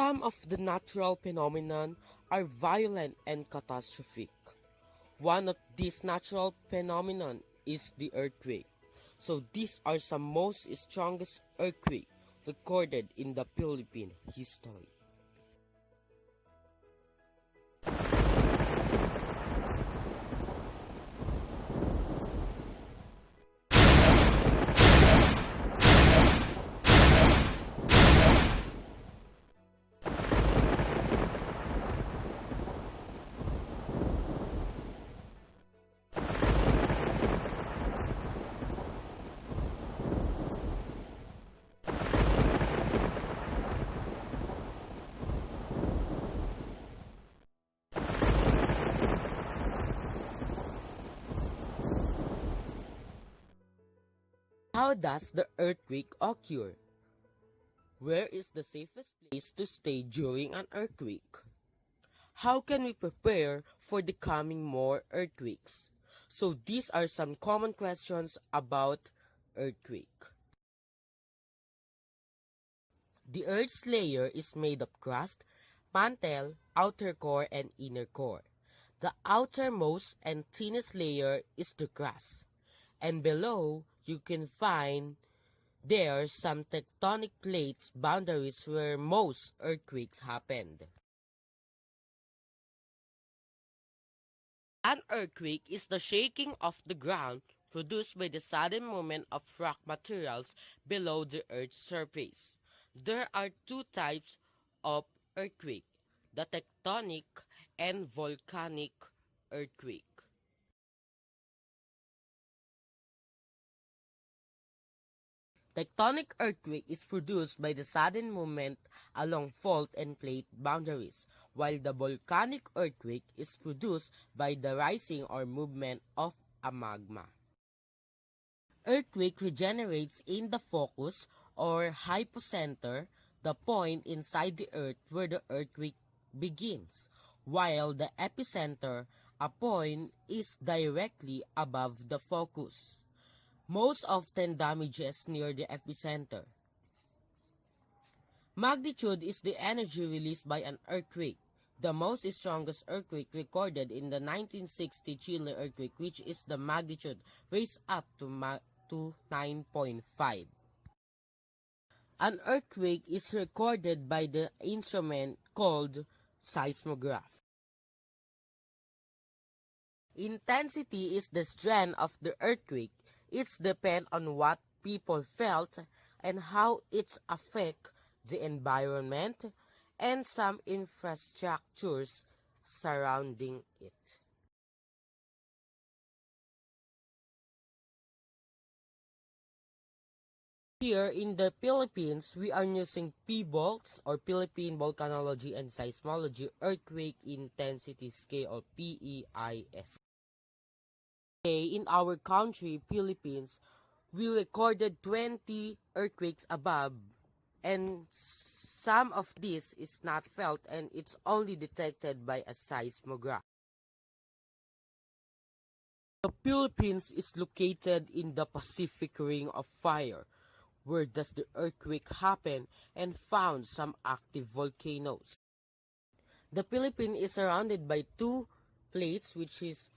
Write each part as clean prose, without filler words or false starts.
Some of the natural phenomena are violent and catastrophic. One of these natural phenomena is the earthquake. So these are some most strongest earthquake recorded in the Philippine history. How does the earthquake occur? Where is the safest place to stay during an earthquake? How can we prepare for the coming more earthquakes? So these are some common questions about earthquake. The Earth's layer is made of crust, mantle, outer core, and inner core. The outermost and thinnest layer is the crust, and below you can find there some tectonic plates boundaries where most earthquakes happened. An earthquake is the shaking of the ground produced by the sudden movement of rock materials below the Earth's surface. There are two types of earthquake, the tectonic and volcanic earthquake. Tectonic earthquake is produced by the sudden movement along fault and plate boundaries, while the volcanic earthquake is produced by the rising or movement of a magma. Earthquake regenerates in the focus or hypocenter, the point inside the earth where the earthquake begins, while the epicenter, a point, is directly above the focus. Most often damages near the epicenter. Magnitude is the energy released by an earthquake. The most strongest earthquake recorded in the 1960 Chile earthquake, which is the magnitude raised up to 9.5. An earthquake is recorded by the instrument called seismograph. Intensity is the strength of the earthquake. It depends on what people felt and how it affects the environment and some infrastructures surrounding it. Here in the Philippines, we are using PVOLCS or Philippine Volcanology and Seismology Earthquake Intensity Scale or PEIS. In our country, Philippines, we recorded 20 earthquakes above, and some of this is not felt and it's only detected by a seismograph. The Philippines is located in the Pacific Ring of Fire, where does the earthquake happen, and found some active volcanoes. The Philippines is surrounded by two plates, which is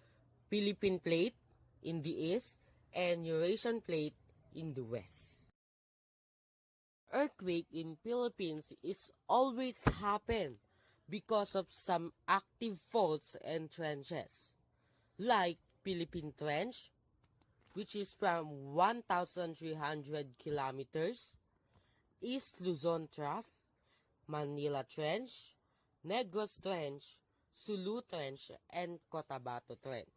Philippine Plate in the east and Eurasian Plate in the west. Earthquake in Philippines is always happen because of some active faults and trenches, like Philippine Trench, which is from 1,300 kilometers, East Luzon Trough, Manila Trench, Negros Trench, Sulu Trench, and Cotabato Trench.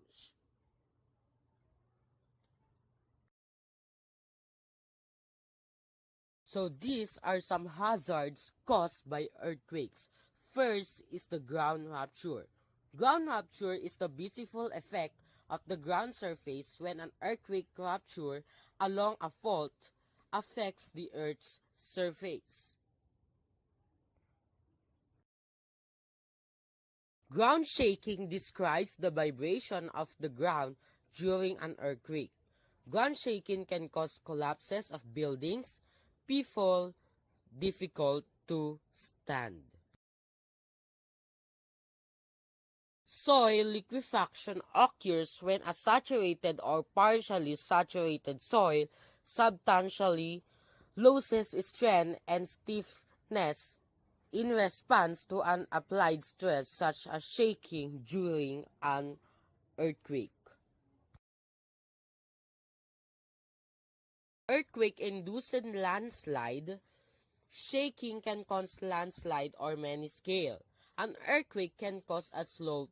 So these are some hazards caused by earthquakes. First is the ground rupture. Ground rupture is the visible effect of the ground surface when an earthquake rupture along a fault affects the Earth's surface. Ground shaking describes the vibration of the ground during an earthquake. Ground shaking can cause collapses of buildings, people difficult to stand. Soil liquefaction occurs when a saturated or partially saturated soil substantially loses strength and stiffness in response to an applied stress such as shaking during an earthquake. Earthquake-induced landslide. Shaking can cause landslide or many scale. An earthquake can cause a slope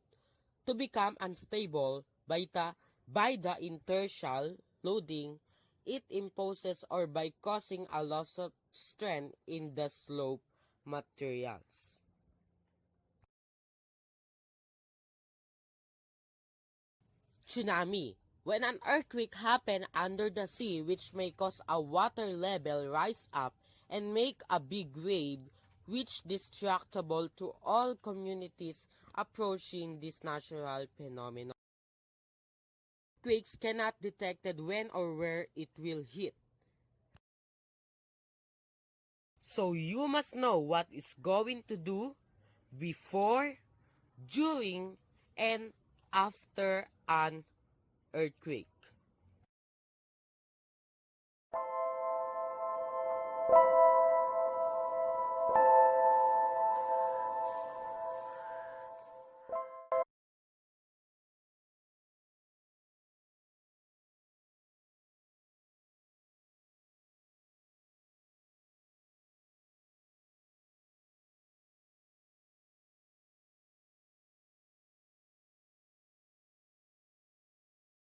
to become unstable by the inertial loading it imposes or by causing a loss of strength in the slope materials. Tsunami. When an earthquake happens under the sea which may cause a water level rise up and make a big wave which destructible to all communities approaching this natural phenomenon. Earthquakes cannot detected when or where it will hit. So you must know what is going to do before, during, and after an earthquake.